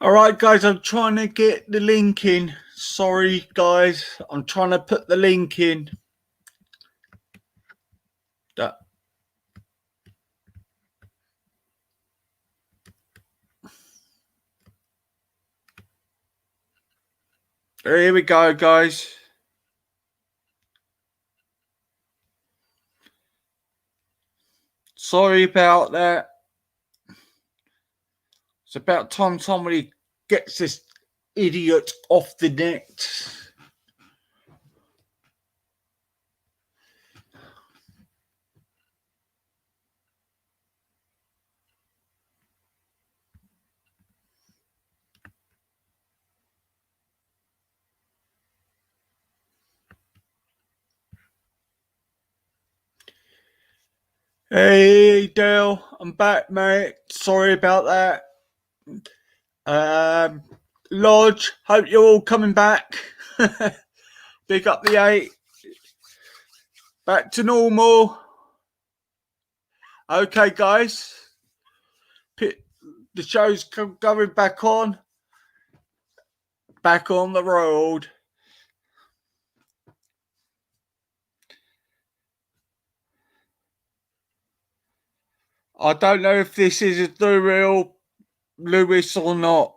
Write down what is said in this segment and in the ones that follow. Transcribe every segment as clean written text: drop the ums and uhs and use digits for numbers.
Alright guys, I'm trying to get the link in. Sorry guys, I'm trying to put the link in. Here we go guys. Sorry about that. It's about time somebody gets this idiot off the net. Hey Dale, I'm back mate. Sorry about that. Lodge, hope you're all coming back. Big up the 8. Back to normal. Okay guys. The show's going back on. Back on the road. I don't know if this is the real Lewis or not.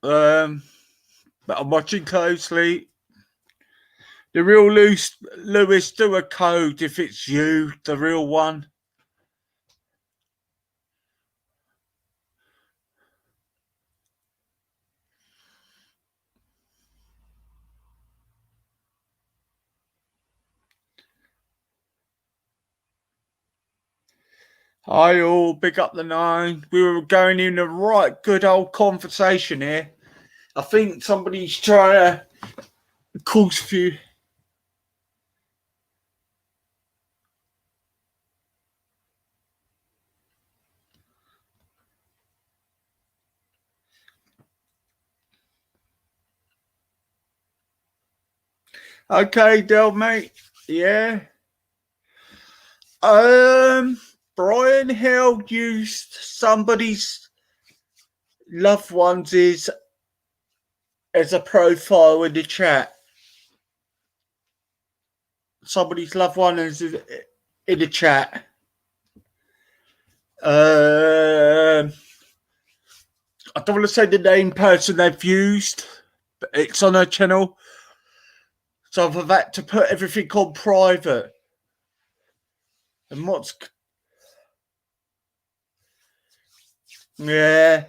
But I'm watching closely. The real Lewis, do a code if it's you, the real one. Hi all, big up the 9. We were going in a right good old conversation here. I think somebody's trying to cause a few. Okay, Del, mate. Yeah. Brian Hill used somebody's loved ones as a profile in the chat. Somebody's loved one is in the chat. I don't want to say the name person they've used, but it's on her channel. So I've had to put everything on private. And what's... Yeah.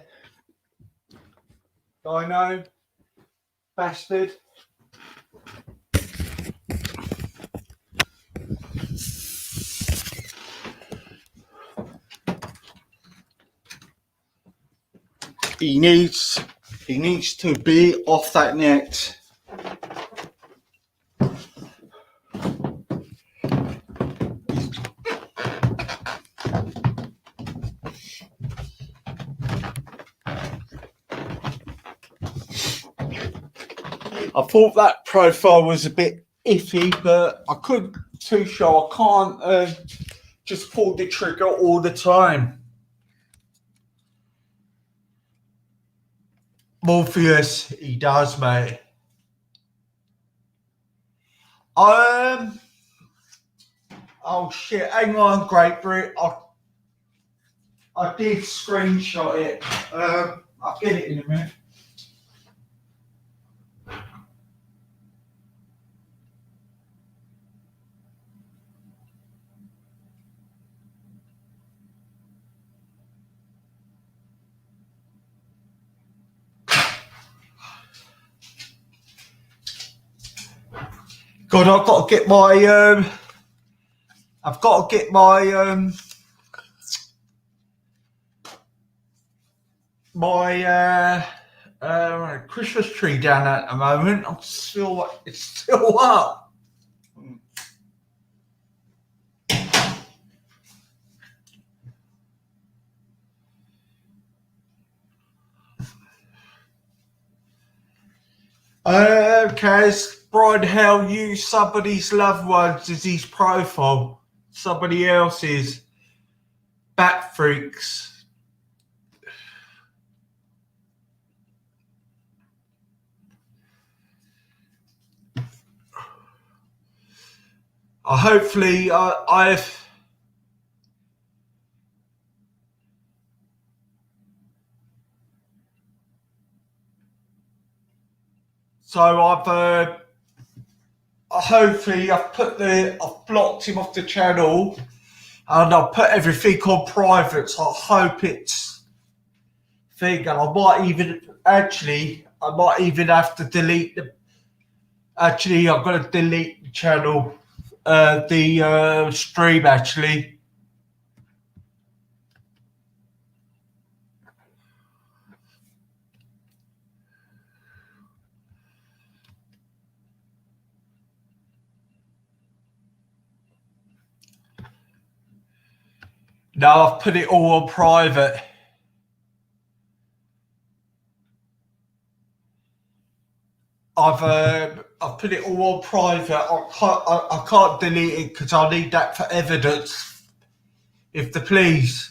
I know. Bastard. He needs to be off that net. I thought that profile was a bit iffy, but I couldn't too sure. I can't just pull the trigger all the time. Morpheus, he does, mate. Oh shit! Hang on, Great Brit. I did screenshot it. I'll get it in a minute. God, I've got to get my Christmas tree down at the moment. It's still up. Okay, Brian Hell used somebody's loved ones as his profile. Somebody else's. Bat freaks. Hopefully, I've. So I've blocked him off the channel, and I've put everything on private. So I hope it's thing, and I might even have to delete the. Actually, I'm gonna delete the channel, the stream. Actually, now I've put it all on private. I've put it all on private. I can't delete it because I need that for evidence. If the please.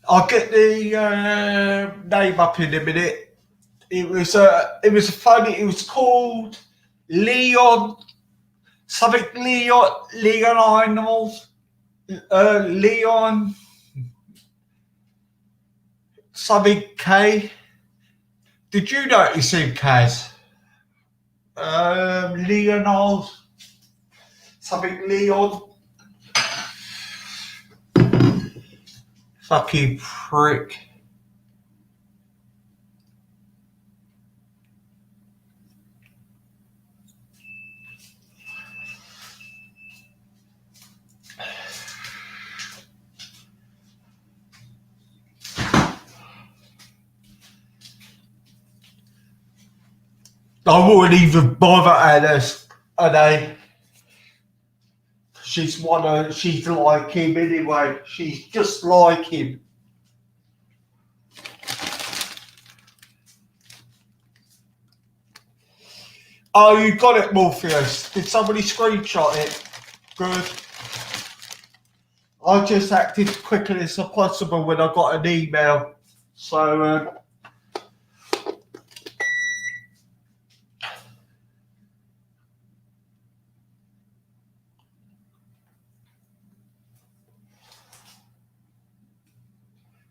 I'll get the name up in a minute. It was funny. It was called Leon something Leon Animals. Leon something K. Did you notice him, Kaz? Leonard something Leon. Fucking prick. I wouldn't even bother Alice, and she's like him anyway. She's just like him. Oh, you got it, Morpheus. Did somebody screenshot it? Good. I just acted quickly as possible when I got an email. So,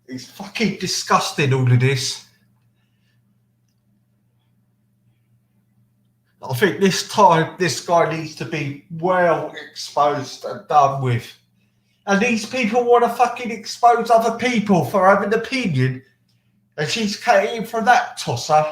it's fucking disgusting, all of this. I think this time this guy needs to be well exposed and done with. And these people want to fucking expose other people for having an opinion. And she's catering for that tosser.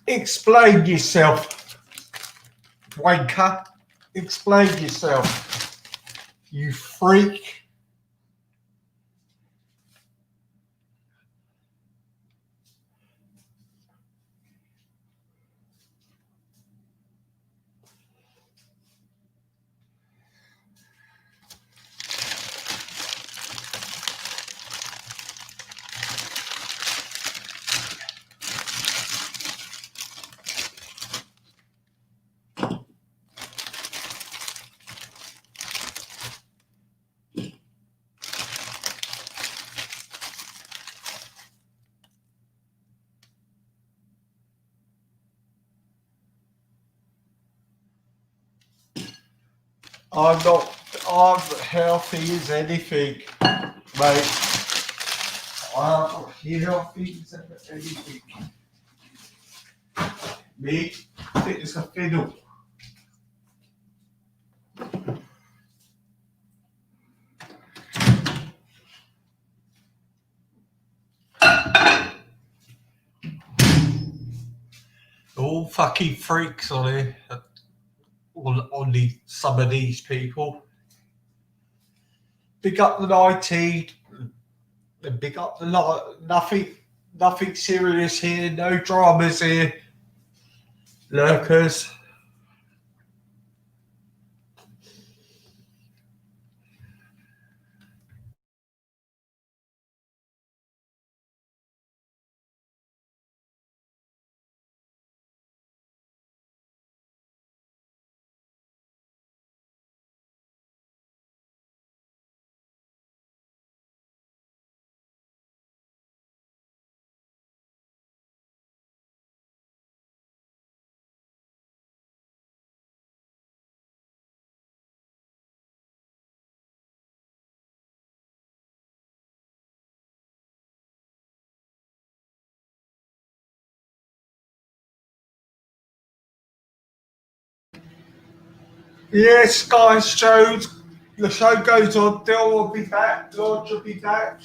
Explain yourself, wanker. Explain yourself, you freak. I'm healthy as anything, mate. Things and anything. Me, fit as a fiddle. All fucking freaks on here. On some of these people. Big up the 19. Big up the lot. Nothing serious here. No dramas here. Lurkers. Yes, guys, the show goes on. Dill will be back. George will be back.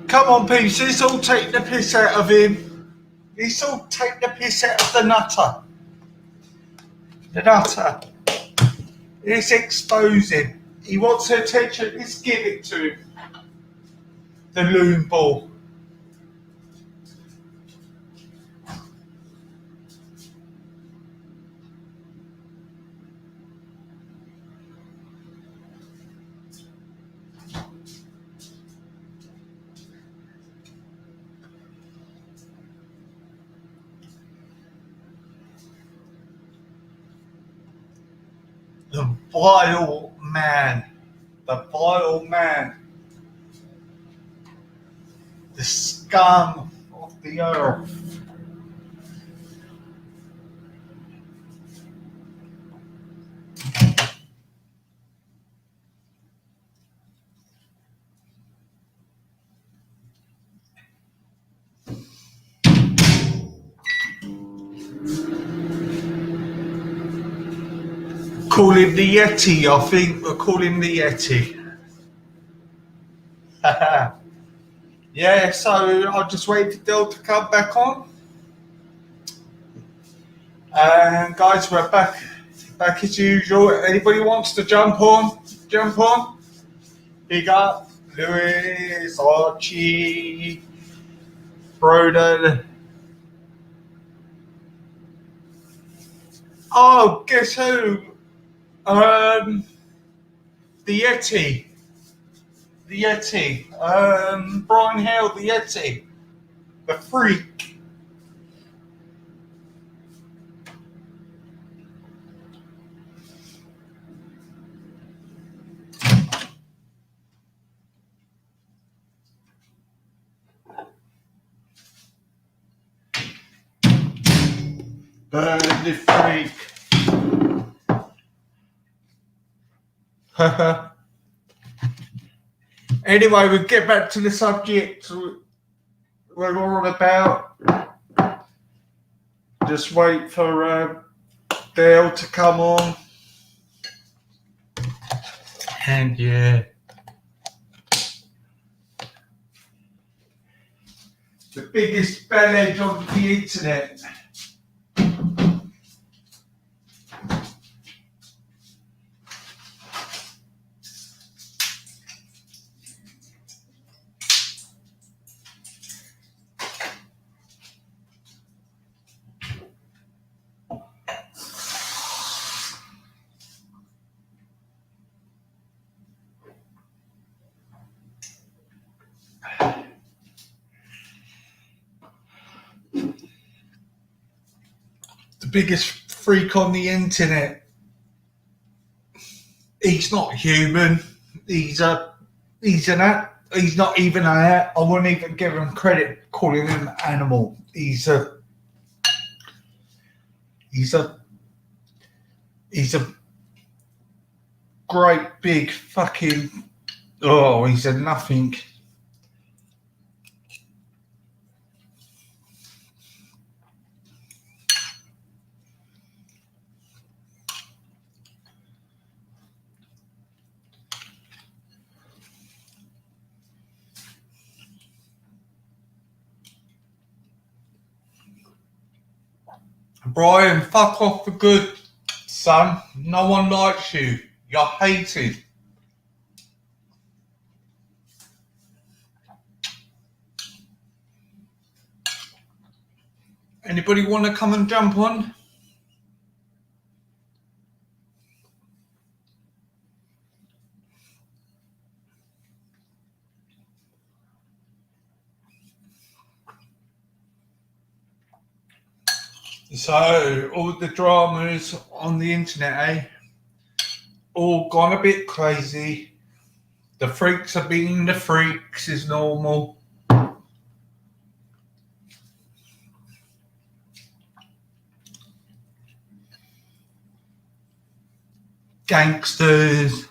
Come on, peeps. Let's all take the piss out of him. Let's all take the piss out of the nutter. The nutter. Let's expose him. He wants attention. Let's give it to him. The loon ball. The vile man. The vile man. The scum of the earth. Call him the Yeti, I think. We'll call him the Yeti. Yeah, so I'll just wait for Dill to come back on. And guys, we're back as usual. Anybody wants to jump on? Big up Lewis, Archie, Broden. Oh, guess who? The Yeti. The Yeti. Brian Hill, the Yeti. The Freak. The Freak. Anyway, we'll get back to the subject we're all about. Just wait for Dale to come on. And yeah. The biggest bellend on the internet. The biggest freak on the internet. He's not human. He's not even an I wouldn't even give him credit calling him an animal. He's a great big fucking he's a nothing. Brian, fuck off for good, son. No one likes you. You're hated. Anybody want to come and jump on? So, all the dramas on the internet, all gone a bit crazy. The freaks are being the freaks is normal. Gangsters.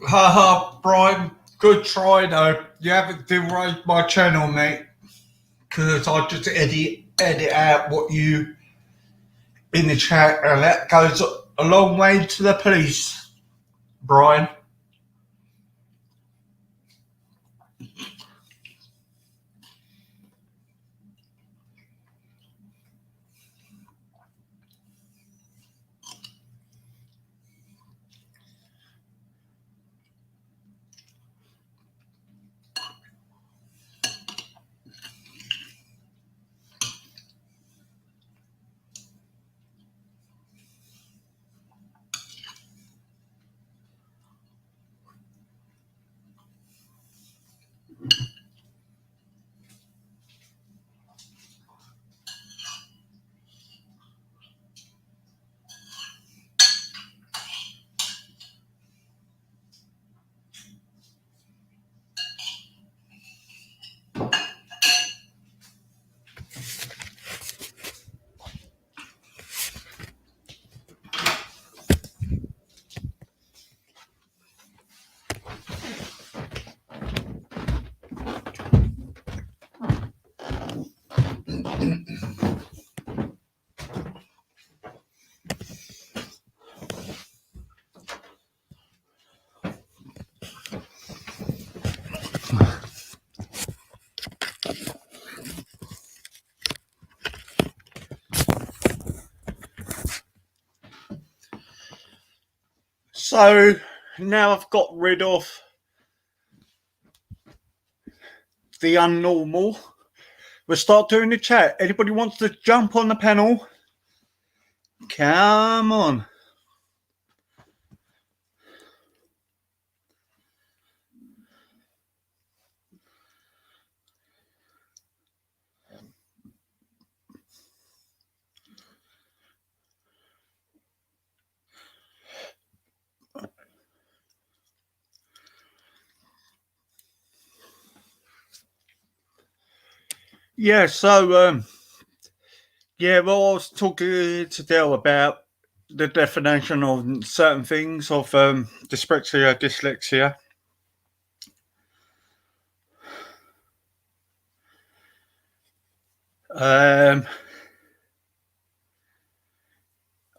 Haha, Brian, good try though. You haven't derailed my channel, mate. Because I just edit out what you in the chat, and that goes a long way to the police, Brian. So now I've got rid of the unnormal. We'll start doing the chat. Anybody wants to jump on the panel? Come on. Yeah, so yeah, well, I was talking to Dale about the definition of certain things of dyslexia, dyslexia.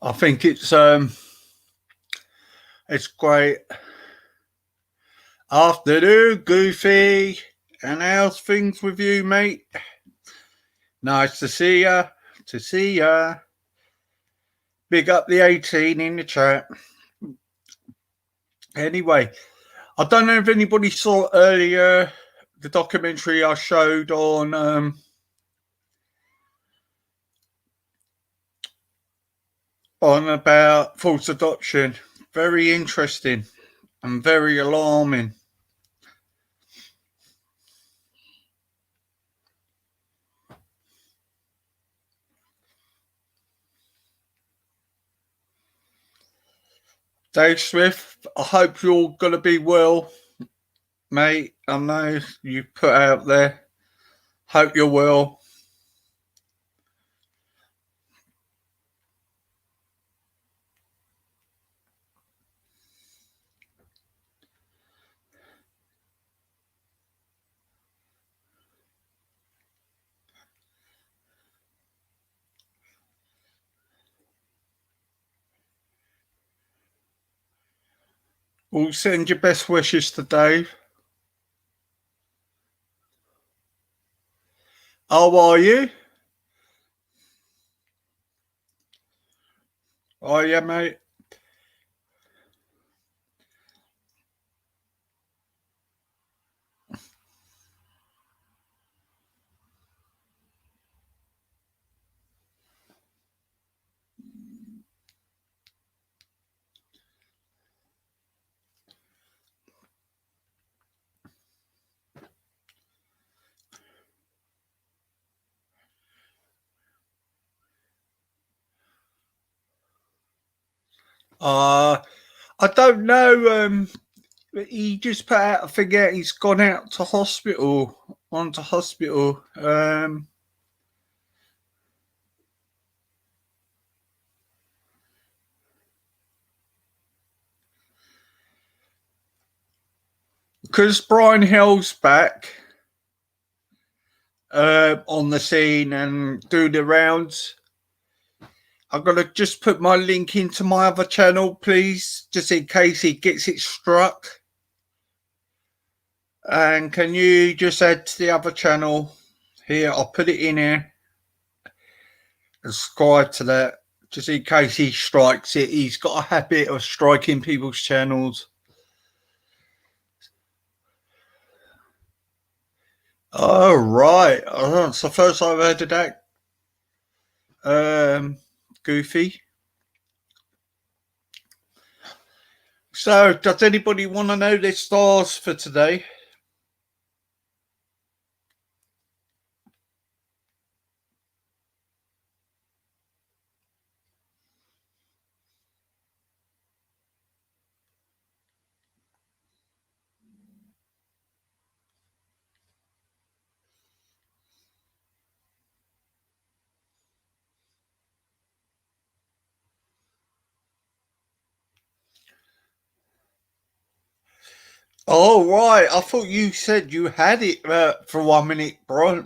I think it's great. Afternoon, Goofy, and how's things with you, mate? Nice to see ya. To see ya. Big up the 18 in the chat. Anyway, I don't know if anybody saw earlier the documentary I showed on about false adoption. Very interesting and very alarming. Dave Smith, I hope you're going to be well, mate. I know you put out there. Hope you're well. We'll send your best wishes to Dave. How are you? Oh, yeah, mate. I don't know. He just put out a thing out. He's gone out to hospital, onto hospital. Because Brian Hill's back on the scene and do the rounds. I'm going to just put my link into my other channel, please, just in case he gets it struck. And can you just add to the other channel here? I'll put it in here. Subscribe to that, just in case he strikes it. He's got a habit of striking people's channels. Oh, right. It's the first I've heard of that. Goofy. So, does anybody want to know their stars for today? Oh, right. I thought you said you had it for 1 minute, bro.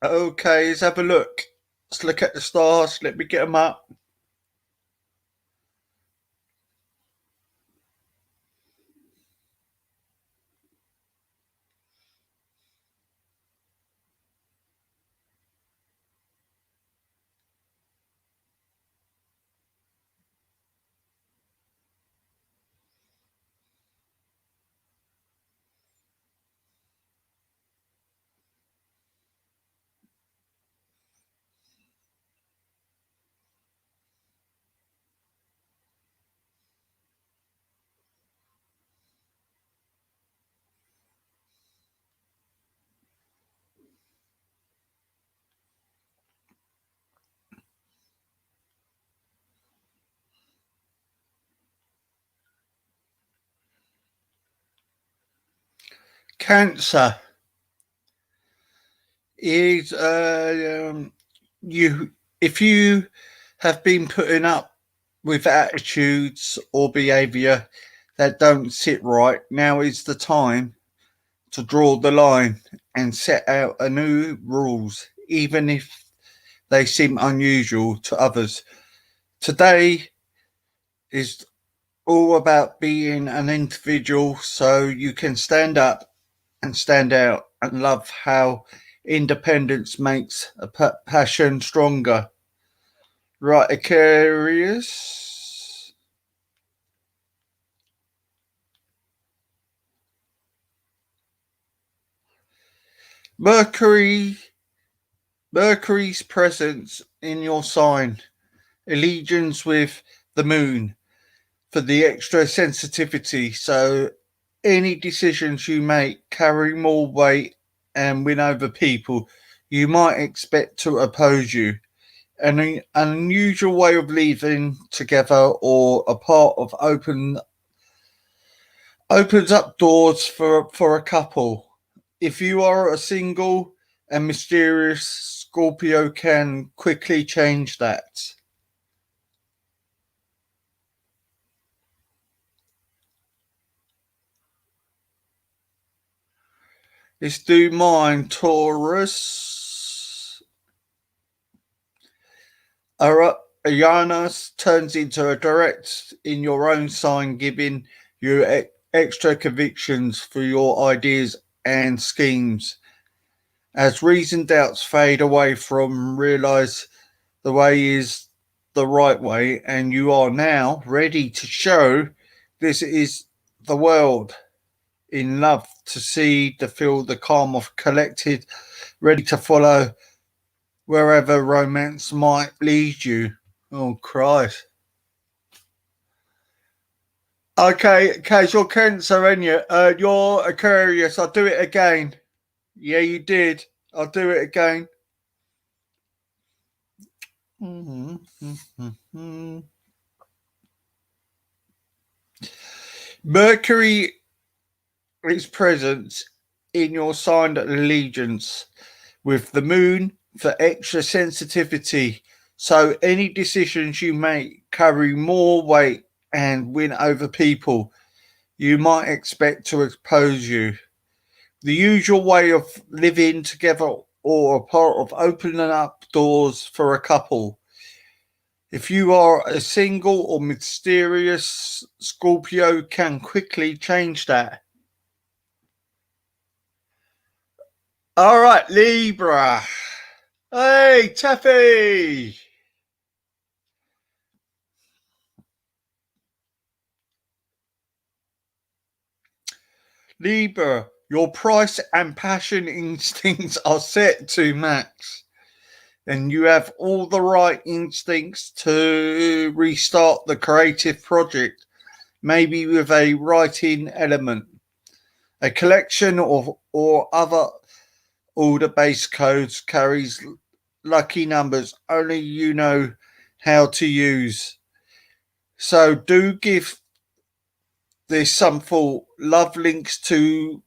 Okay, let's have a look. Let's look at the stars. Let me get them up. Cancer is if you have been putting up with attitudes or behaviour that don't sit right, now is the time to draw the line and set out a new rules, even if they seem unusual to others. Today is all about being an individual so you can stand up and stand out and love how independence makes a passion stronger. Right, Aquarius? Mercury's presence in your sign, allegiance with the moon for the extra sensitivity. So any decisions you make carry more weight and win over people you might expect to oppose you. An unusual way of living together or a part of opens up doors for a couple. If you are a single and mysterious, Scorpio can quickly change that. Let's do mine, Taurus. Uranus turns into a direct in your own sign, giving you extra convictions for your ideas and schemes. As reason doubts fade away from realize the way is the right way, and you are now ready to show this is the world in love to see, to feel the calm of collected, ready to follow wherever romance might lead you. Oh, Christ. Okay, casual cancer, ain't you? You're Aquarius. I'll do it again. Yeah, you did. I'll do it again. Mercury is present in your sign allegiance with the moon for extra sensitivity. So any decisions you make carry more weight and win over people you might expect to oppose you. The usual way of living together or a part of opening up doors for a couple. If you are a single or mysterious, Scorpio can quickly change that. All right, Libra. Hey, Taffy. Libra, your price and passion instincts are set to max, and you have all the right instincts to restart the creative project, maybe with a writing element, a collection or other order-based codes carries lucky numbers only you know how to use. So do give this some thought. Love links to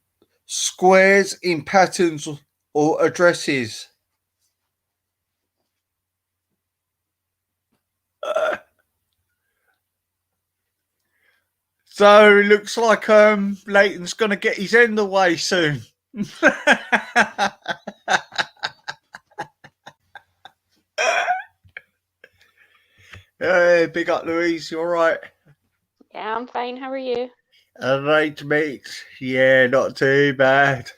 squares in patterns or addresses. So it looks like Leighton's going to get his end away soon. Hey, big up, Louise. You all right? Yeah, I'm fine. How are you? All right, mate. Yeah, not too bad.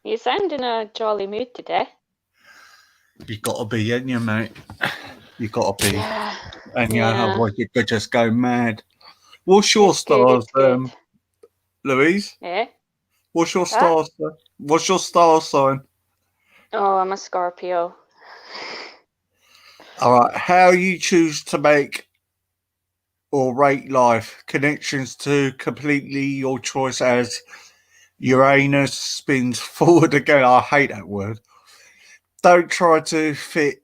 You sound in a jolly mood today. You got to be, ain't you, mate? You got to be. Yeah. And Yeah. otherwise you could just go mad. What's your It's good, stars, Louise? Yeah. What's your star? What's your star sign? Oh, I'm a Scorpio. All right. How you choose to make or rate life connections to completely your choice as Uranus spins forward again. I hate that word. Don't try to fit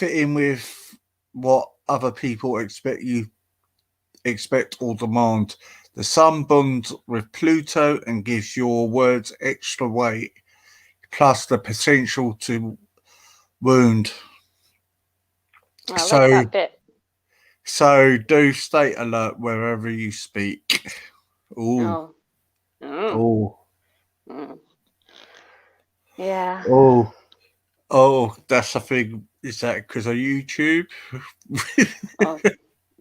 in with what other people expect or demand. The sun bonds with Pluto and gives your words extra weight, plus the potential to wound. I like So, that bit. so do stay alert wherever you speak. Ooh, Oh. Mm. oh, Mm. Yeah. oh, oh, that's a thing. Is that because of YouTube? Oh,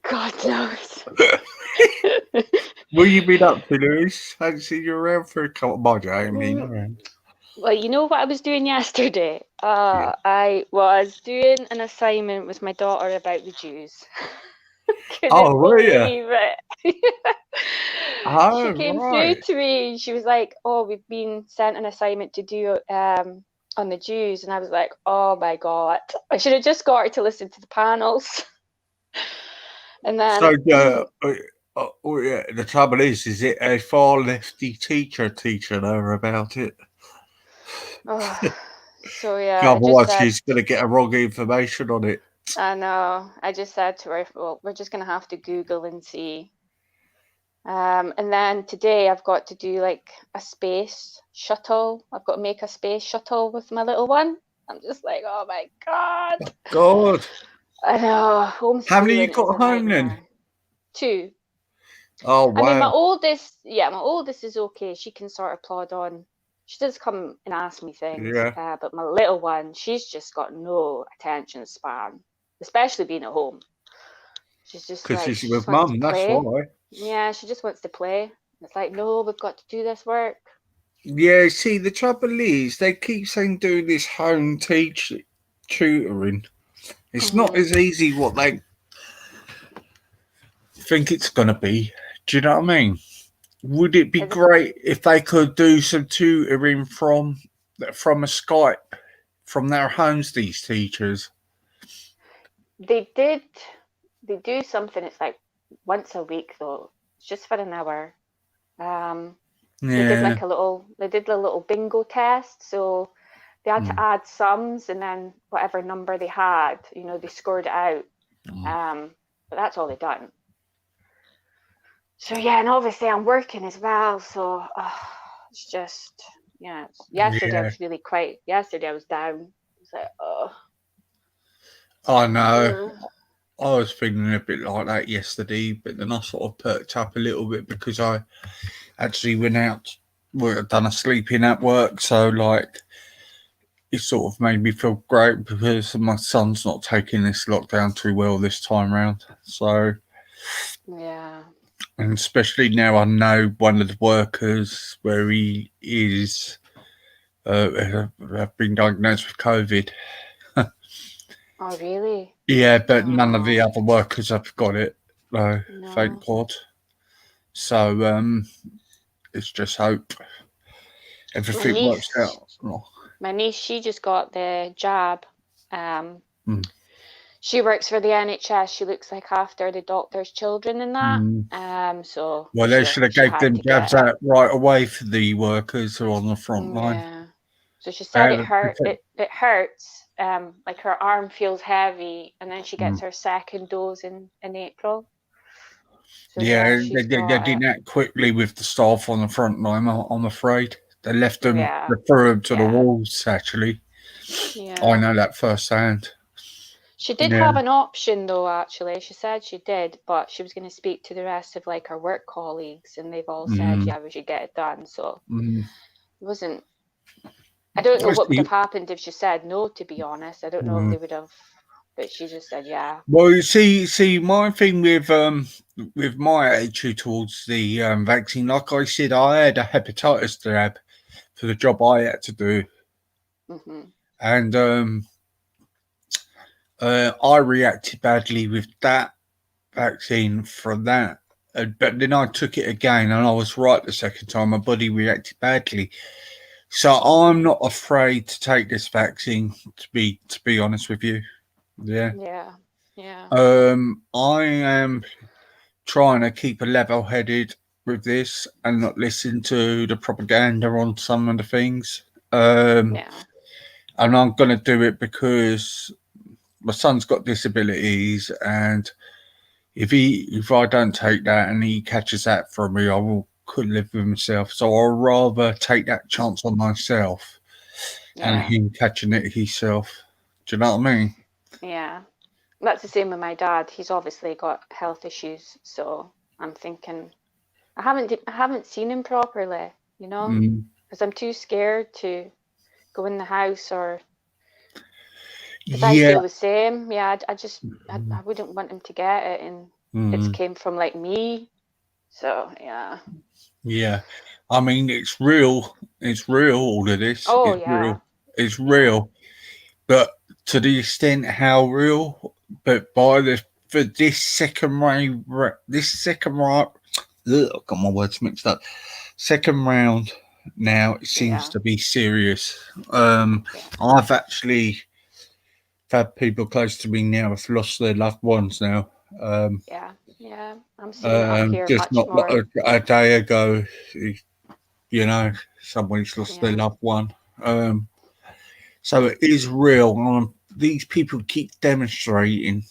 God knows. What you been up to, Lewis? Haven't seen you around for a couple of I mean, Mm, around. Well, you know what I was doing yesterday? Yeah. I was doing an assignment with my daughter about the Jews. Oh, Couldn't were you? believe it. She Oh, came through right. to me and she was like, "Oh, we've been sent an assignment to do on the Jews," and I was like, "Oh my God, I should have just got her to listen to the panels." And So, then, yeah, the trouble is it a far lefty teacher teaching her about it? oh, so yeah, I just Otherwise, said, she's going to get a wrong information on it. I know, I just said to her, "Well, we're just gonna have to Google and see." And then today I've got to do like a space shuttle. I've got to make a space shuttle with my little one. I'm just like, oh my God. God. I know, How many you homeschooling is got a home then? nightmare. Two. Oh, I mean, wow. my oldest is okay. She can sort of plod on. She does come and ask me things, Yeah. but my little one, she's just got no attention span, especially being at home. She's just Because like, she's she just with wants to mum, that's play. why. Yeah, she just wants to play. It's like, no, we've got to do this work. Yeah, see, the trouble is they keep saying doing this home tutoring. It's not Mhm. as easy what they think it's going to be. Do you know what I mean? Would it be Is it- great if they could do some tutoring from a Skype from their homes? These teachers. They do something. It's like once a week though. It's just for an hour. Um, Yeah. they did a little bingo test. So they had to Mm. add sums and then whatever number they had, they scored it out. Mm. But that's all they done. So yeah, and obviously I'm working as well. So it's just, yeah. Yesterday I Yeah, was really quite. Yesterday I was down. It's like, oh. I know. Yeah. I was feeling a bit like that yesterday, but then I sort of perked up a little bit because I actually went out, done a sleeping at work. So, like, it sort of made me feel great because my son's not taking this lockdown too well this time round. So, Yeah. and especially now I know one of the workers where he is have been diagnosed with COVID. Oh, really? Yeah, but none of the Oh, other workers have got it. No, no. thank God. So it's just hope My everything works niece, out. Oh, she just got the jab. Um, mm, she works for the NHS. She looks like after the doctor's children and that. mm. So Well, they should have she gave had them to jabs get it. out right away for the workers who are on the front line. Yeah. So she said it hurts. Like her arm feels heavy, and then she gets Mm. her second dose in April. So yeah, Yeah, she's they got did it. that quickly with the staff on the front line. I'm afraid they left them, Yeah, they threw them to the yeah, walls. Actually, I yeah. know that firsthand. She did Yeah. have an option though, actually. She said she did, but she was going to speak to the rest of like her work colleagues, and they've all said, Mm, yeah, we should get it done. So mm. it wasn't, I don't know what would See, have happened if she said no, to be honest. I don't know if mm. they would have, but she just said, yeah. Well, you see, my thing with my attitude towards the vaccine, like I said, I had a hepatitis jab for the job I had to do, Hmm. and I reacted badly with that vaccine from that. But then I took it again, and I was right the second time. My body reacted badly, so I'm not afraid to take this vaccine. To be honest with you, yeah. Yeah, yeah. I am trying to keep a level headed with this and not listen to the propaganda on some of the things. Yeah. And I'm going to do it because my son's got disabilities, and, you know, I don't want to put him through that. Do you know what I mean? So I'm not afraid to take this vaccine. To be honest with you, yeah. I am trying to keep a level headed with this and not listen to the propaganda on some of the things. And I'm going to do it because my son's got disabilities, and, you know, I don't want to put him through that. Do you know what I mean? So I'm not afraid to take this vaccine. To be honest with you, yeah. if I don't take that and he catches that from me, couldn't live with myself. So I'd rather take that chance on myself and Yeah, him catching it himself. Do you know what I mean? yeah. That's the same with my dad. He's obviously got health issues, so I'm thinking I haven't seen him properly, Mm, because I'm too scared to go in the house or because I yeah. feel the same. Yeah, I wouldn't want him to get it, and it's Mm, came from like me. So yeah. yeah. I mean, it's real. It's real. All of this. Oh It's yeah, real. It's yeah, real. But to the extent how real, but by the for this second round, ugh, got my words mixed up. Second round now it seems yeah, to be serious. yeah, I've actually had people close to me now have lost their loved ones now. Um, yeah, yeah. I'm seeing it up here just much not more. a day ago, you know, someone's lost their Yeah, loved one. So it is real. These people keep demonstrating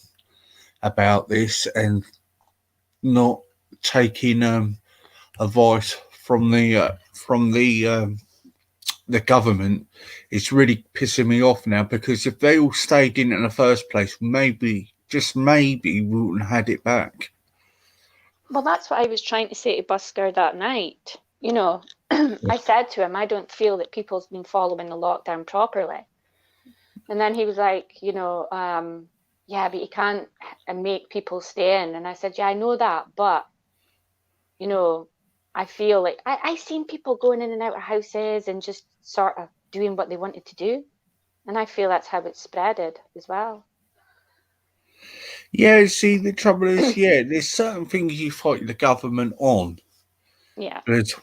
about this and not taking advice from the government. It's really pissing me off now because if they all stayed in the first place, maybe just maybe we wouldn't have had it back. well, that's what I was trying to say to Busker that night. I said to him, I don't feel that people's been following the lockdown properly. And then he was like, yeah, but you can't make people stay in. And I said, yeah, I know that, but you know, I feel like I seen people going in and out of houses and just sort of doing what they wanted to do. And I feel that's how it's spreaded as well. Yeah, see, the trouble is, yeah, there's certain things you fight the government on, Yeah, there's,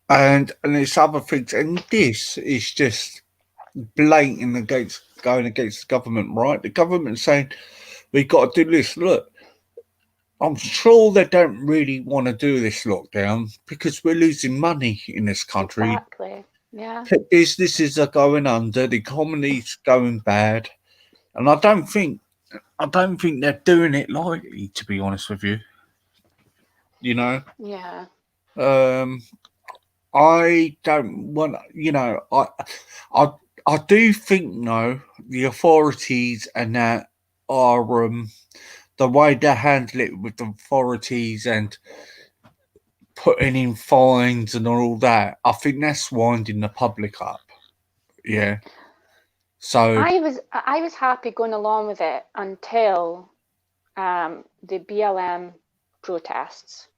and there's other things, and this is just blatant against going against the government, right? The government saying we've got to do this. Look, I'm sure they don't really want to do this lockdown because we're losing money in this country. exactly. Yeah, Businesses are going under, the economy's going bad, and I don't think they're doing it lightly. To be honest with you, you know, yeah, um, I don't want, I, I do think no, the authorities and that are the way they handle it with the authorities and putting in fines and all that, I think that's winding the public up. Yeah. So I was happy going along with it until the BLM protests.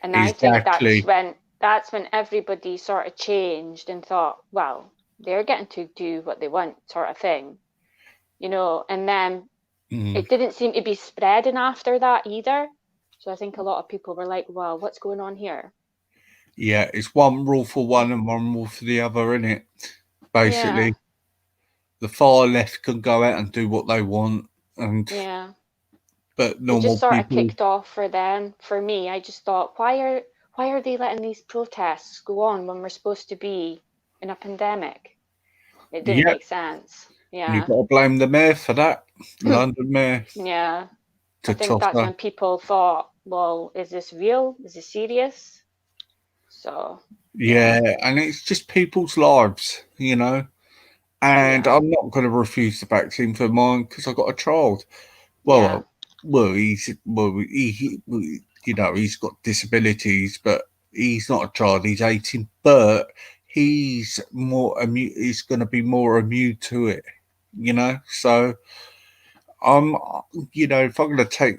And I think that's exactly. when that's when everybody sort of changed and thought, well, they're getting to do what they want, sort of thing, and then Mm, it didn't seem to be spreading after that either. So I think a lot of people were like, well, what's going on here? yeah, it's one rule for one and one rule for the other, isn't it? Yeah, Basically, the far left can go out and do what they want, and yeah. but It just normal sort of people, kicked off for them. For me, I just thought, why are they letting these protests go on when we're supposed to be in a pandemic? It didn't yeah, make sense. and you've Yeah. got to blame the mayor for that, London mayor, Yeah. I to think toss that's her. when people thought, well, is this real? Is this serious? So, yeah, Yeah, and it's just people's lives, And yeah, I'm not going to refuse the vaccine for mine because I've got a child. Well, yeah, he's got disabilities, but he's not a child. He's 18, but he's more immune. He's going to be more immune to it. So I'm, if I'm going to take,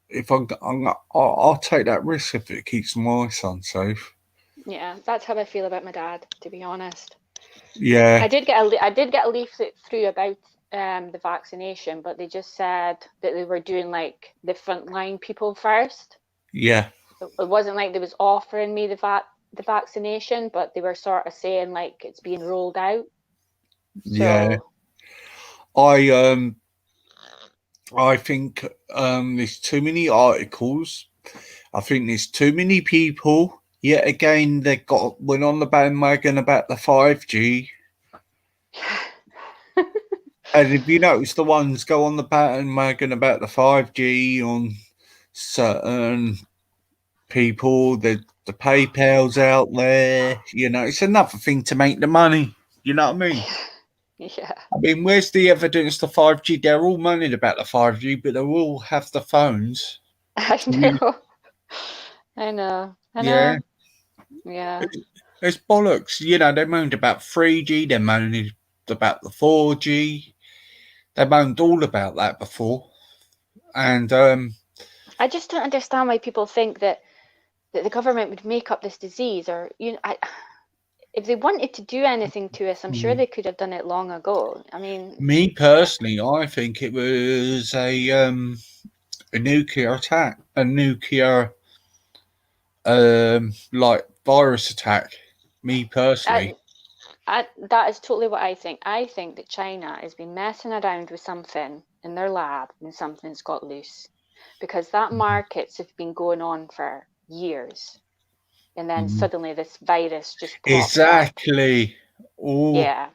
if I'll take that risk if it keeps my son safe. yeah. That's how I feel about my dad, to be honest. I Yeah, did get I did get a leaflet through about the vaccination, but they just said that they were doing like the frontline people first. yeah, It wasn't like they was offering me the vaccination, but they were sort of saying like it's being rolled out. yeah. So I um I think there's too many articles. I think there's too many people. Yet again, they went on the bandwagon about the 5G, And if you notice, the ones go on the bandwagon about the 5G on certain people, the PayPal's out there. You know, it's another thing to make the money. You know what I mean? Yeah. I mean, where's the evidence the 5G? They're all moaning about the 5G, but they all have the phones. I know. I know. I Yeah. know. Yeah. It's bollocks. You know, they moaned about 3G, they moaned about the 4G. They moaned all about that before. And I just don't understand why people think that the government would make up this disease, or if they wanted to do anything to us, I'm sure they could have done it long ago. I mean, me personally, I think it was a nuclear attack, a nuclear like virus attack. Me personally. that is totally what I think. I think that China has been messing around with something in their lab and something's got loose, because that markets have been going on for years, and then suddenly this virus just pops up. Exactly. Oh, Yeah.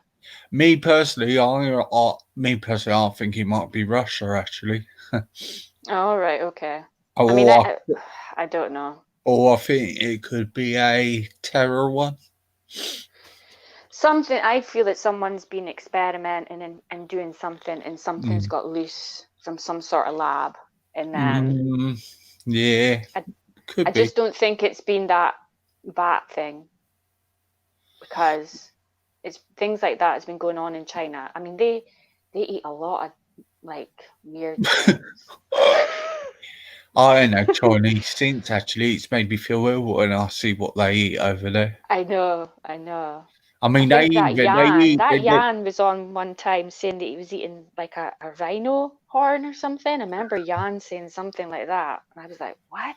me personally, I think it might be Russia actually. All right. Okay. I Or mean, I, I don't know. or I think it could be a terror one. Something, I feel that someone's been experimenting and doing something, and something's got loose from some sort of lab, and then Yeah, could I be. just don't think it's been that bat thing, because it's things like that has been going on in China. I mean, they eat a lot of like weird things. I know Chinese since actually. It's made me feel ill when I see what they eat over there. I know. I know. I I mean, they think that even they Yan, eat. that Yan was on one time saying that he was eating like a rhino horn or something. I remember Yan saying something like that, and I was like, "What?"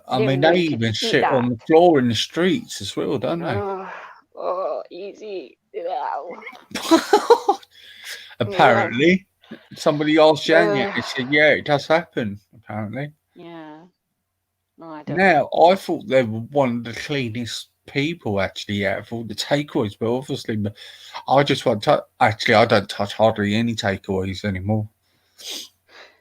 I Didn't mean, even know they you could even eat shit on that. the floor in the streets as well, don't they? Oh, easy. Wow. Apparently, somebody asked Yan, Yeah. he said, "Yeah, it does happen." Apparently. Yeah. No, I don't Now, know. I thought they were one of the cleanest people actually out of all the takeaways, but obviously, I just want to. Actually, I don't touch hardly any takeaways anymore.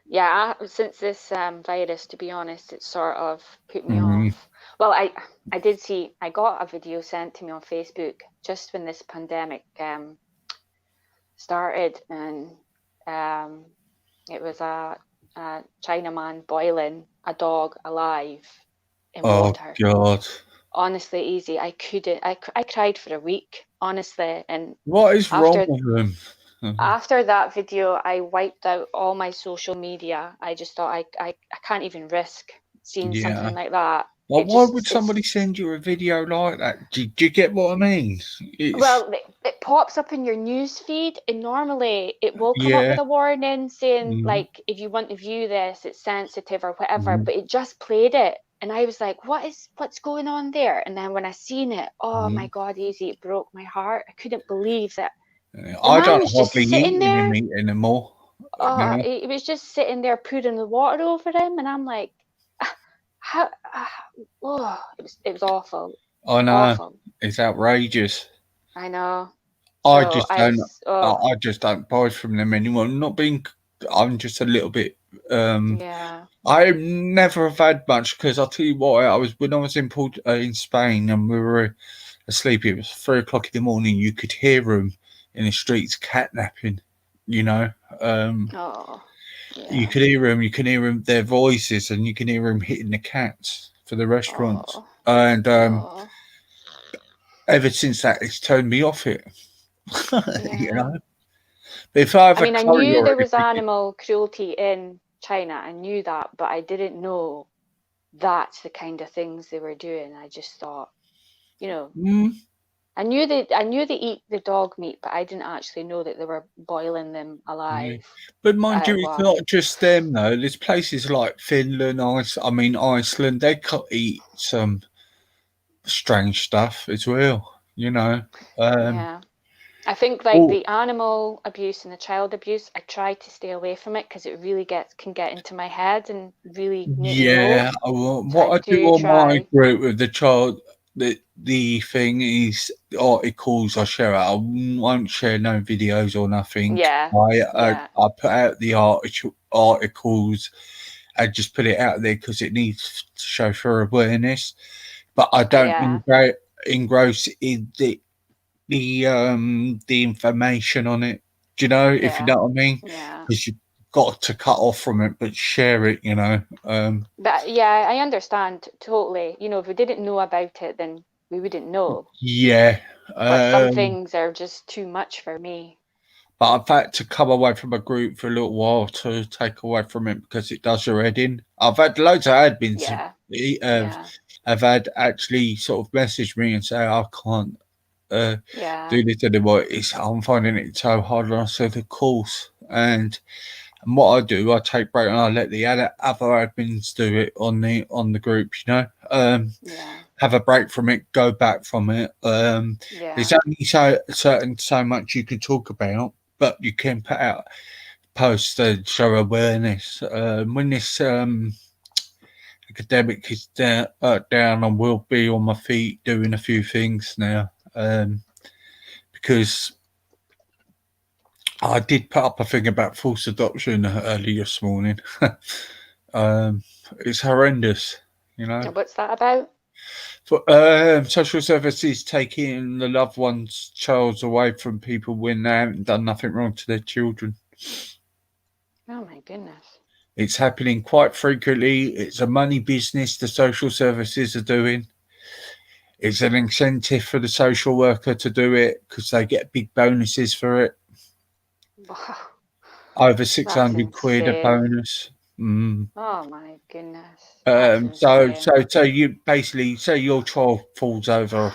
Yeah, since this virus, to be honest, it sort of put me Mm. off. Well, I did see, I got a video sent to me on Facebook just when this pandemic started, and it was a Chinaman boiling a dog alive in Oh water. God! Honestly, easy. I couldn't. I cried for a week, honestly. And What is wrong after with them? after that video, I wiped out all my social media. I just thought I can't even risk seeing Yeah. something like that. Well, It why just would somebody send you a video like that? Do you get what I mean? well, it pops up in your news feed, and normally it will come up Yeah. with a warning saying like, if you want to view this, it's sensitive or whatever. Mhm. But it just played it, and I was like, what's going on there? And then when I seen it, oh my God, easy, it broke my heart. I couldn't believe that the I man don't was just hardly sitting eat any there. meat anymore. Oh, he was just sitting there pouring the water over him, and I'm like, how? Oh, it was awful, I know. awful. It's outrageous. I know. I So just I don't. was, oh I just don't buy from them anymore. Not being. I'm just a little bit. yeah, I never have had much because I'll tell you what. When I was in Spain and we were asleep. It was 3 o'clock in the morning. You could hear them in the streets catnapping. You know. oh yeah, You could hear them. You can hear them, their voices, and you can hear them hitting the cats for the restaurants. oh, And oh ever since that, it's turned me off it. You yeah. know, but if I have I a mean, I curry knew or there was anything, animal cruelty in China. I knew that, but I didn't know that's the kind of things they were doing. I just thought, you know, I knew they eat the dog meat, but I didn't actually know that they were boiling them alive. but mind you, it's Wow. not just them though. There's places like Finland, Iceland. They could eat some strange stuff as well. You know. Yeah. I think like Oh, the animal abuse and the child abuse, I try to stay away from it because it really can get into my head and really make me yeah. low. So I What I do do on my try. group with the child the thing is, the articles I share out. I won't share no videos or nothing. Yeah. I put out the articles and just put it out there because it needs to show for awareness. But I don't engross in the information on it. Do you know, if you know what I mean? Yeah. Because you've got to cut off from it, but share it, you know. But yeah, I understand totally. You know, if we didn't know about it, then we wouldn't know. Yeah. But some things are just too much for me. But I've had to come away from a group for a little while to take away from it because it does your head in. I've had loads of admins have had actually sort of message me and say, I can't do this anymore. I'm finding it so hard. And I said, of course. And what I do, I take break and I let the other admins do it on the group, you know. Have a break from it, go back from it. There's only so much you can talk about, but you can put out posts that show awareness. When this academic is down, I will be on my feet doing a few things now, because I did put up a thing about false adoption early this morning. It's horrendous, you know. What's that about? Social services taking the loved one's child away from people when they haven't done nothing wrong to their children. Oh my goodness. It's happening quite frequently. It's a money business the social services are doing. It's an incentive for the social worker to do it because they get big bonuses for it. Wow. Over 600 quid a bonus. Oh my goodness. So you basically say your child falls over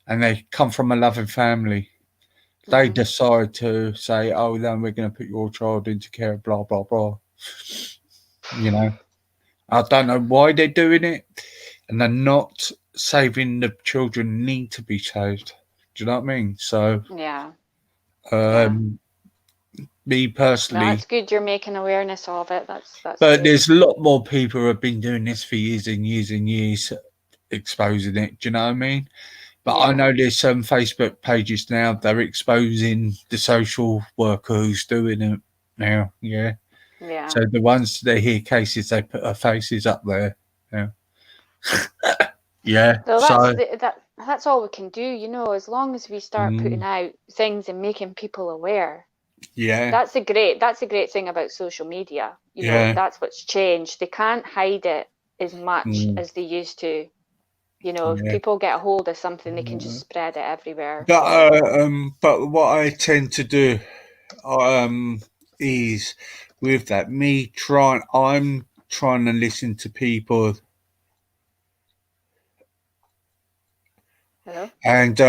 and they come from a loving family. They decide to say, oh, then we're going to put your child into care, blah, blah, blah. You know, I don't know why they're doing it. And they're not saving the children need to be saved. Do you know what I mean? So, me personally, that's good. You're making awareness of it. That's. But good. There's a lot more people who have been doing this for years and years and years, exposing it. Do you know what I mean? But I know there's some Facebook pages now they're exposing the social worker who's doing it now. Yeah. So the ones they hear cases, they put our faces up there. Yeah. Yeah. So that's all we can do, you know, as long as we start putting out things and making people aware. Yeah. That's a great thing about social media. You know, that's what's changed. They can't hide it as much as they used to. You know, if people get a hold of something, they can just spread it everywhere. But what I tend to do is with that, I'm trying to listen to people. Hello? And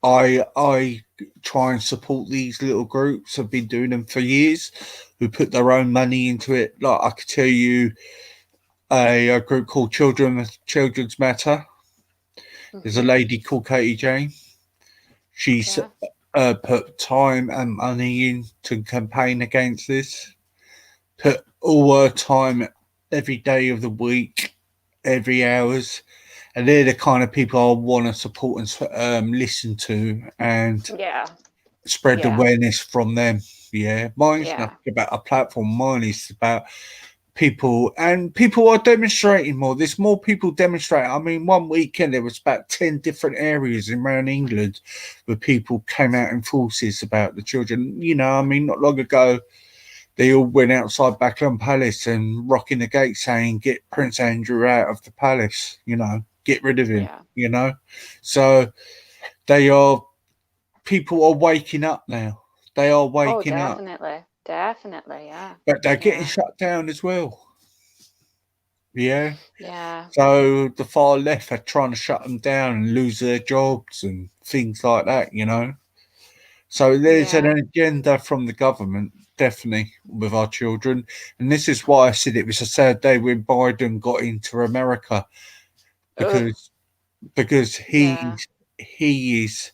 I try and support these little groups. I've been doing them for years, who put their own money into it. Like I could tell you a group called Children's Matter. There's a lady called Katie Jane. She's put time and money in to campaign against this. Put all her time every day of the week, every hours. And they're the kind of people I want to support and listen to and spread awareness from them. Yeah. Mine's nothing about a platform. Mine is about people, and people are demonstrating more. There's more people demonstrating. I mean, one weekend there was about 10 different areas around England where people came out in forces about the children. You know, I mean, not long ago, they all went outside Buckingham Palace and rocking the gate saying, get Prince Andrew out of the palace, you know, get rid of him, you know. So people are waking up now. They are waking up. Definitely, yeah. But they're getting shut down as well. Yeah. Yeah. So the far left are trying to shut them down and lose their jobs and things like that, you know. So there's an agenda from the government, definitely, with our children. And this is why I said it was a sad day when Biden got into America, because he's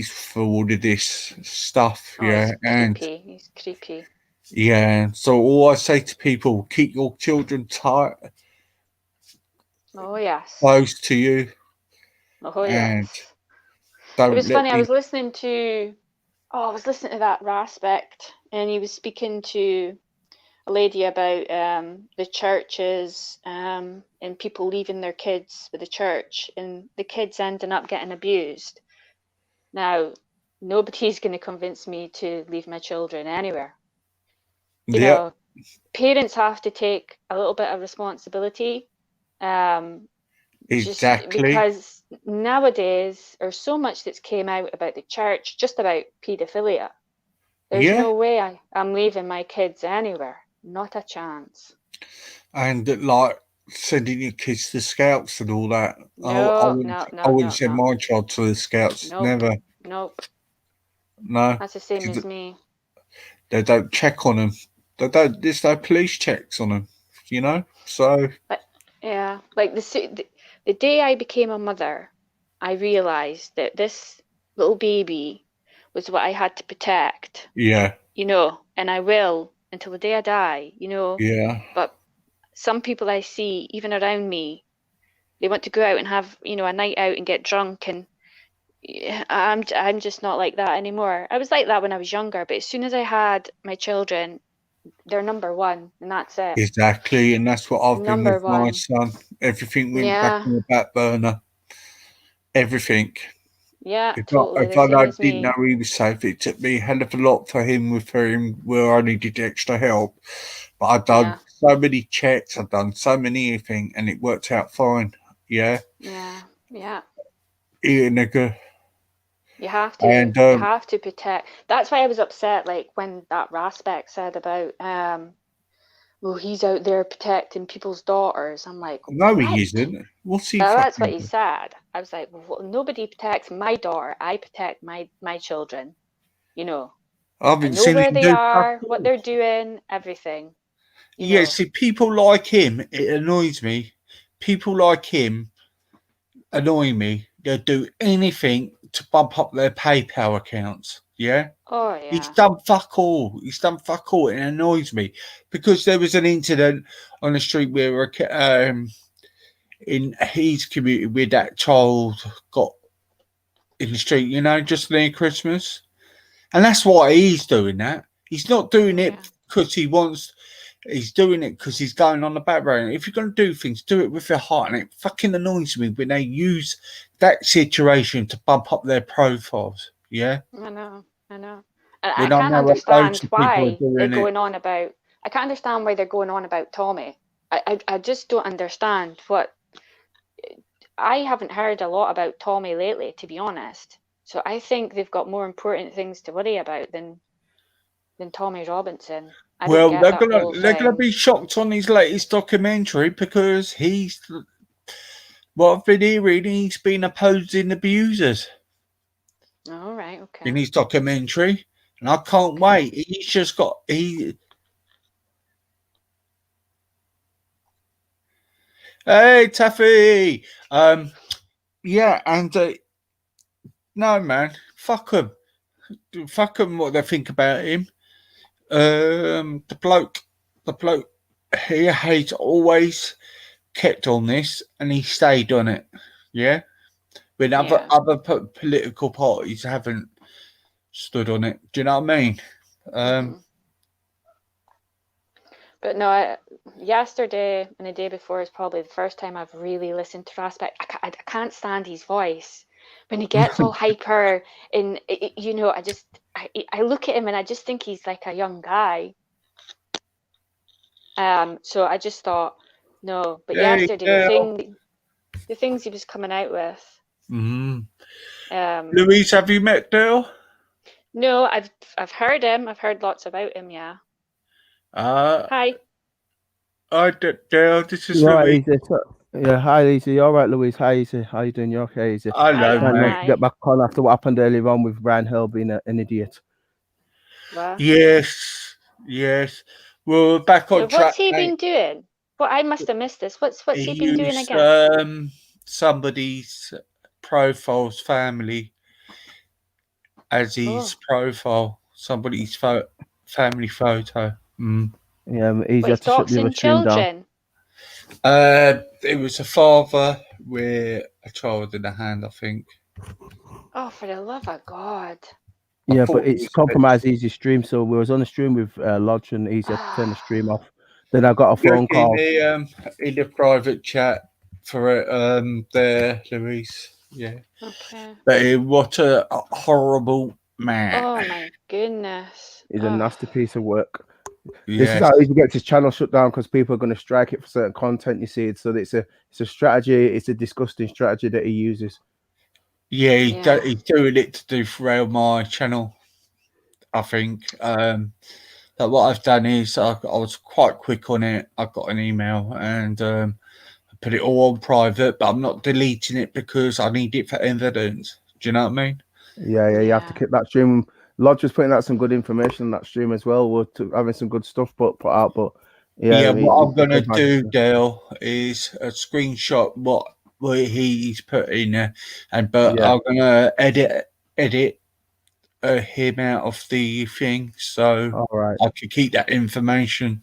for all of this stuff, He's creepy. Yeah, so all I say to people, keep your children tight, Oh yes. close to you, Oh and yes. It don't was let funny. I the was listening to that Raspect, and he was speaking to a lady about the churches and people leaving their kids with the church, and the kids ending up getting abused. Now, nobody's going to convince me to leave my children anywhere. You yeah, know, parents have to take a little bit of responsibility. Um, just exactly. because nowadays there's so much that's came out about the church, just about paedophilia. There's Yeah, no way I'm leaving my kids anywhere. Not a chance. and like sending your kids to scouts and all that. I No, wouldn't. no, I no, wouldn't no, send no. my child to the scouts. Nope, Never. nope. No, That's the same 'cause as me. they don't check on them. They don't. There's no police checks on them. You know. So But yeah, like the day I became a mother, I realized that this little baby was what I had to protect, yeah, and I will until the day I die. yeah. But some people I see, even around me, they want to go out and have, a night out and get drunk, and I'm just not like that anymore. I was like that when I was younger, but as soon as I had my children, they're number one, and that's it. Exactly, and that's what I've been Number with my one. son. Everything went back Yeah, on the back burner. Everything. yeah, If totally the I same as didn't know me. he was safe, it took me a hell of a lot for him where I needed extra help. But I've done Yeah, so many checks, I've done so many things, and it worked out fine. Yeah, yeah, yeah. eating a good You have to, and you have to protect. That's why I was upset, like when that Raspek said about, well, he's out there protecting people's daughters. I'm like, no, he what? isn't. What's he That's what fucking? he said. I was like, well, nobody protects my daughter. I protect my children. You know, I I haven't know seen where him they do fuck are, what all. they're doing, everything. You Yeah, know. see, people like him, it annoys me. People like him annoy me. They'll do anything to bump up their PayPal accounts. Yeah. Oh He's yeah, done fuck all. He's done fuck all. It annoys me because there was an incident on the street where in his community where that child got in the street, just near Christmas. And that's why he's doing that. He's not doing oh it yeah, because he wants. He's doing it because he's going on the background. If you're going to do things, do it with your heart. And it fucking annoys me when they use that situation to bump up their profiles. Yeah. I know, I know. And I When I can't know loads understand of people are why they're doing it. going on about. I can't understand why they're going on about Tommy. I just don't understand what. I haven't heard a lot about Tommy lately, to be honest. So I think they've got more important things to worry about than Tommy Robinson. I don't Well, get that whole they're gonna thing. be shocked on his latest documentary because he's what I've been hearing. He's been opposing abusers All right, in okay, his documentary, and I can't okay. wait. He's just got he. Hey, Taffy. Yeah, and no, man, fuck them. What they think about him. The bloke, he has always kept on this, and he stayed on it. Yeah. When Yeah. other political parties haven't stood on it. Do you know what I mean? Um, hmm But no, yesterday and the day before is probably the first time I've really listened to Raspberry. I can't stand his voice when he gets all hyper, and I look at him and I just think he's like a young guy. So I just thought, no. But hey, yesterday, girl. the things he was coming out with. Mm. Um, Louise, have you met Dale? no, I've heard him. I've heard lots about him. Yeah. Uh, Hi. Dale, this is You're right, Louise. Easy. Yeah, hi, Easy. You're right, Louise. Hi, Easy. How you doing? You okay, Easy? Hi. Hello, All Trying not to mate. get right. back on after what happened earlier on with Brian Hill being an idiot. What? Yes, yes. Well, we're back on What's track, he mate. been doing? Well, I must have missed this. What's he He been doing used again? somebody's profile's family as his Oh, profile, somebody's family photo. Mm. Yeah, what, Easy he's had to shut the other doxing stream down. children? It was a father with a child in the hand, I think. Oh, for the love of God. Yeah, thought but it it's was compromised easy stream. So we was on a stream with Lodge and easy to turn the stream off. Then I got a phone call. in the private chat for it there, Louise. Yeah. Okay. But what a horrible man. Oh my goodness. He's a nasty piece of work. This is Yes. how he gets his channel shut down because people are going to strike it for certain content. You see, so it's a strategy. It's a disgusting strategy that he uses. Yeah, Yeah. he's doing it to defrail my channel, I think. But what I've done is I was quite quick on it. I got an email and I put it all on private, but I'm not deleting it because I need it for evidence. Do you know what I mean? Yeah, you have to keep that stream. Lodge was putting out some good information on that stream as well. We're having some good stuff put out, but yeah. What I'm gonna do, Dale, is a screenshot what he's put in there, but I'm gonna edit him out of the thing so all right. I can keep that information.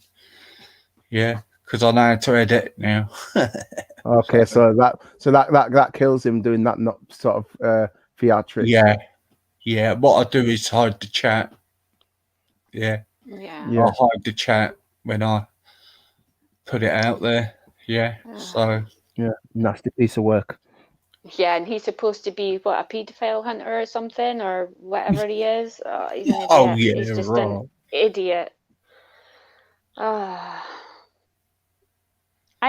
Yeah, because I know how to edit now. Okay, so that kills him doing that, not sort of theatrics. Yeah. What I do is hide the chat. Yeah. I'll hide the chat when I put it out there. Yeah. So. Yeah, nasty piece of work. Yeah, and he's supposed to be what, a paedophile hunter or something, or whatever he is. He's an idiot. Oh yeah, he's just an idiot. I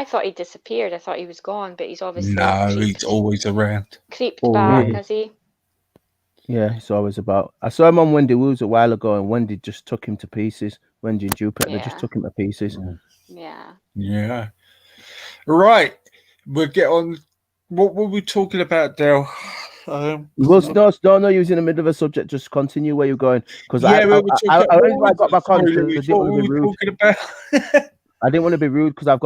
thought he disappeared. I thought he was gone, but he's obviously he's always around. Creeped back, has he? Yeah, it's always about. I saw him on Wendy Woo's a while ago, and Wendy just took him to pieces. Wendy and Jupiter, they just took him to pieces. Yeah. Right. We'll get on. What were we talking about, Dale? No, you was in the middle of a subject. Just continue where you're going. Because I got back on. What were we talking about? I didn't want to be rude because I've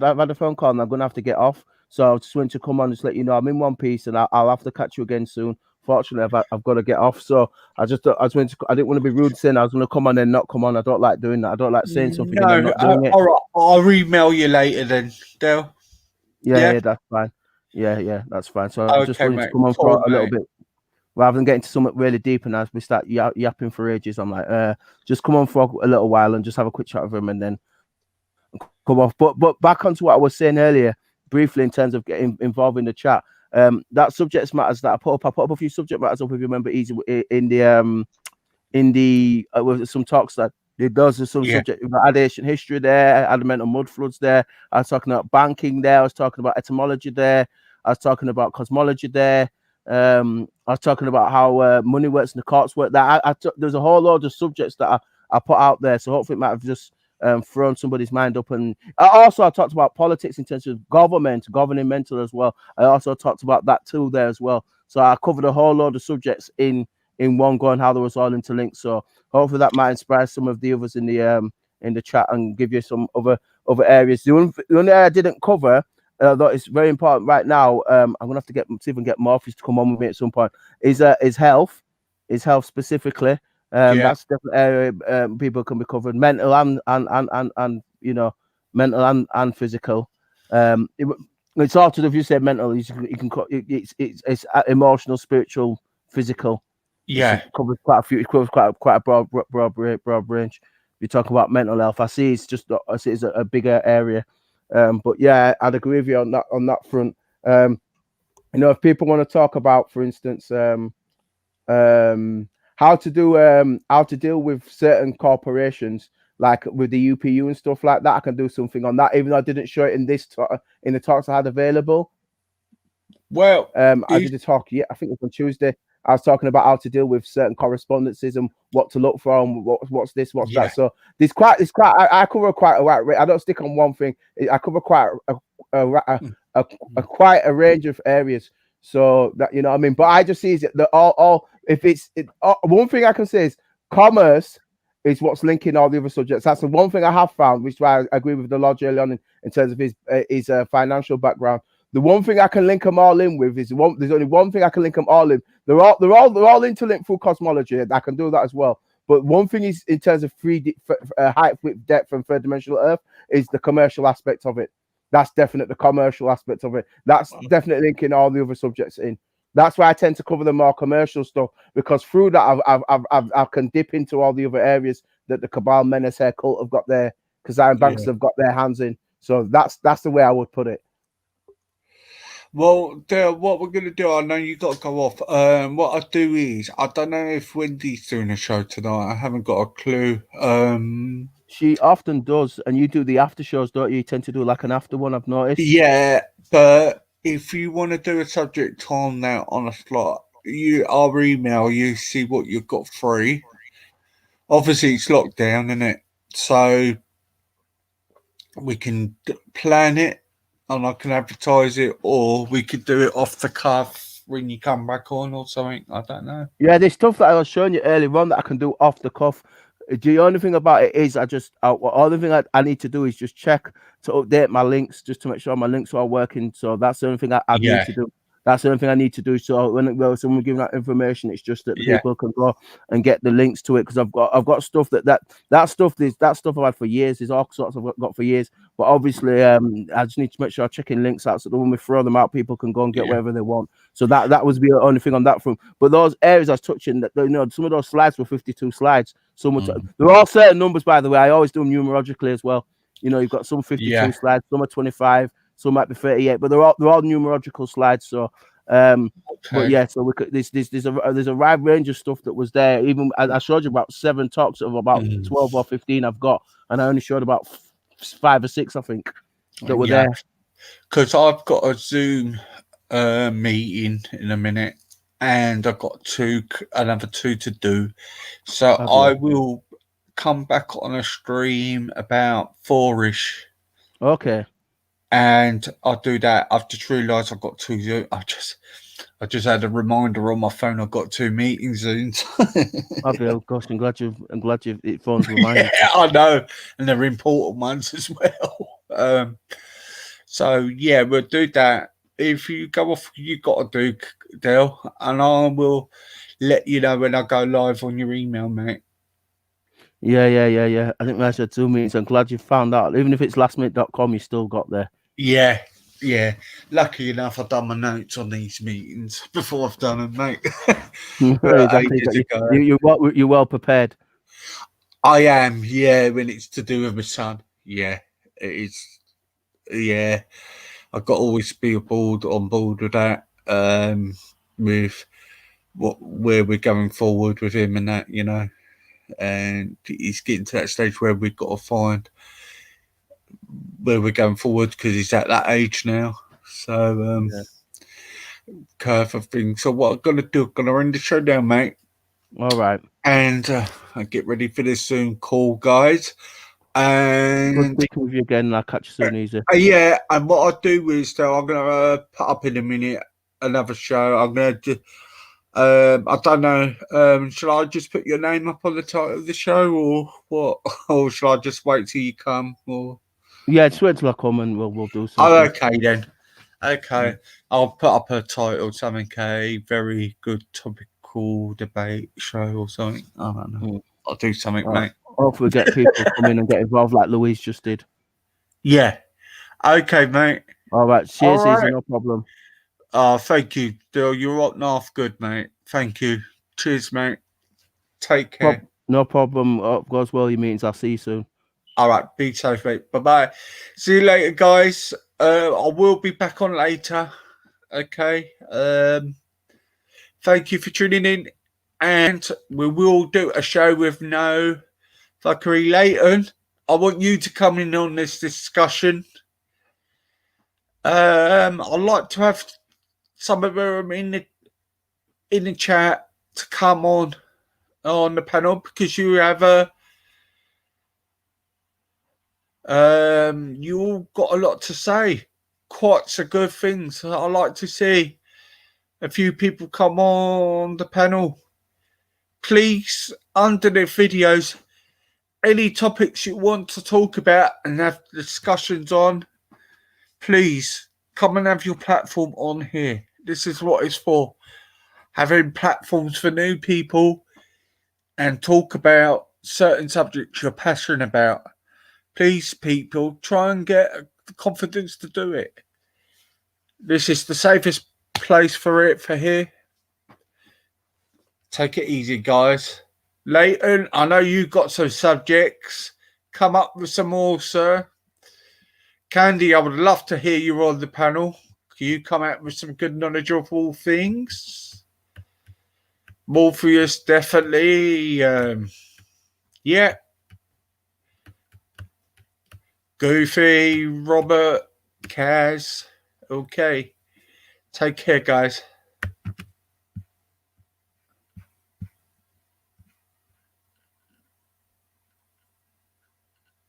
had a phone call and I'm going to have to get off. So I just wanted to come on and just let you know I'm in one piece and I'll have to catch you again soon. Fortunately, I've got to get off. So I didn't want to be rude saying I was going to come on and not come on. I don't like doing that. I don't like saying something and then not doing it. All right, I'll email you later then, Dale. Yeah, that's fine. Yeah, that's fine. So I just wanted to come on for a little bit. Rather than getting to something really deep and as we start yapping for ages, I'm like, just come on for a little while and just have a quick chat with him and then come off. But back onto what I was saying earlier, briefly in terms of getting involved in the chat. That subject matters that I put up a few subject matters up, if you remember, easy in the with some talks that it does some subject aviation history there, elemental mud floods there. I was talking about banking there. I was talking about etymology there. I was talking about cosmology there. I was talking about how money works and the courts work. There's a whole load of subjects that I put out there. So hopefully it might have just thrown somebody's mind up. And I talked about politics in terms of governing mental as well. I also talked about that too there as well. So I covered a whole load of subjects in one go and how they was all interlinked. So hopefully that might inspire some of the others in the chat and give you some other areas. The only area I didn't cover, though it's very important right now. I'm gonna have to see if I can get Morpheus to come on with me at some point. Is health specifically. That's definitely area people can be covered, mental and mental and physical. It's all to do, if you say mental, you can it's emotional, spiritual, physical. Yeah, it covers quite a few. It covers quite a broad range. You talk about mental health. I see it's a bigger area. But yeah, I'd agree with you on that front. If people want to talk about, for instance, how to deal with certain corporations, like with the UPU and stuff like that, I can do something on that, even though I didn't show it in in the talks I had available. Well, I did a talk. Yeah, I think it was on Tuesday. I was talking about how to deal with certain correspondences and what to look for and what's this, what's that. So I cover quite a wide. I don't stick on one thing. I cover quite quite a range of areas. So that, you know what I mean. But I just see that one thing I can say is commerce is what's linking all the other subjects. That's the one thing I have found, which is why I agree with the Lodge early on in terms of his financial background. The one thing I can link them all in with there's only one thing I can link them all in. They're all interlinked through cosmology. I can do that as well. But one thing is, in terms of 3D height, width, depth, and third dimensional Earth, is the commercial aspect of it. that's definitely the commercial aspect of it. That's definitely linking all the other subjects in. That's why I tend to cover the more commercial stuff, because through that I can dip into all the other areas that the Cabal Menace Hair Cult have got their Kazarian Banks have got their hands in. So that's the way I would put it. Well, Dale, what we're going to do, I know you got to go off. What I do is, I don't know if Wendy's doing a show tonight. I haven't got a clue. She often does, and you do the after shows, don't you? You tend to do like an after one, I've noticed. Yeah, but if you want to do a subject on that on a slot, I'll email you, see what you've got free. Obviously, it's locked down, isn't it? So we can plan it and I can advertise it, or we could do it off the cuff when you come back on or something. I don't know. Yeah, there's stuff that I was showing you earlier on that I can do off the cuff. The only thing about it is all the thing I need to do is just check to update my links, just to make sure my links are working. So that's the only thing I need to do. That's the only thing I need to do. So when someone giving that information, it's just that people can go and get the links to it, because I've got stuff that stuff I've had for years. There's all sorts I've got for years. But obviously, I just need to make sure I'm checking links out so that when we throw them out, people can go and get whatever they want. So that was the only thing on that front. But those areas I was touching, that some of those slides were 52 slides. They're all certain numbers, by the way. I always do them numerologically as well. You've got some 52 slides, some are 25. Some might be 38, but they're all numerological slides. So, but yeah, so we could. There's a wide range of stuff that was there. Even I showed you about 7 talks of about 12 or 15 I've got, and I only showed about 5 or 6, I think, that were there. Because I've got a Zoom meeting in a minute, and I've got another 2 to do. So I will come back on a stream about 4-ish. Okay. And I'll do that. I've just realised I've got 2. I just had a reminder on my phone. I've got 2 meetings soon. Okay, of course. I'm glad you've phone's reminded. Yeah, I know, and they're important ones as well. So yeah, we'll do that. If you go off, you got to do, Dale, and I will let you know when I go live on your email, mate. Yeah. I think that's 2 meetings. I'm glad you found out. Even if it's lastminute.com, you still got there. Yeah. Lucky enough, I've done my notes on these meetings before I've done them, mate. You're well prepared. I am, yeah. When it's to do with my son, yeah, it is. Yeah, I've got to always be on board with that. With where we're going forward with him and that, and he's getting to that stage where we've got to find where we're going forward, because he's at that age now. So curve of things. So what I'm gonna do, I'm gonna end the show down, mate. All right. And I get ready for this Zoom call, guys. And good speaking with you again. I'll catch you soon, easy. Yeah, and what I'll do is, though, I'm gonna put up in a minute another show. I'm gonna do. I don't know. Shall I just put your name up on the title of the show, or what? Or shall I just wait till you come? Or yeah, just wait till I come and we'll do something. Oh, okay then. Okay, I'll put up a title, something a very good topical debate show or something. I don't know. I'll do something, mate. Hopefully, get people come in and get involved like Louise just did. Yeah. Okay, mate. All right. Cheers, easy, no problem. Thank you, Dale. You're up north, good, mate. Thank you. Cheers, mate. Take care. No problem. Goes well, your meetings. I'll see you soon. All right. Be safe, mate. Bye-bye. See you later, guys. I will be back on later. Okay. Thank you for tuning in. And we will do a show with no fuckery later. I want you to come in on this discussion. I'd like to have some of them in the chat to come on the panel, because you have you all got a lot to say. Quite some good things. I like to see a few people come on the panel. Please, under the videos, any topics you want to talk about and have discussions on, please come and have your platform on here. This is what it's for. Having platforms for new people and talk about certain subjects you're passionate about. Please, people, try and get the confidence to do it. This is the safest place for it for here. Take it easy, guys. Leighton, I know you've got some subjects. Come up with some more, sir. Candy, I would love to hear you on the panel. Can you come out with some good knowledge of all things? Morpheus, definitely. Yeah. Goofy, Robert, Kaz. Okay. Take care, guys.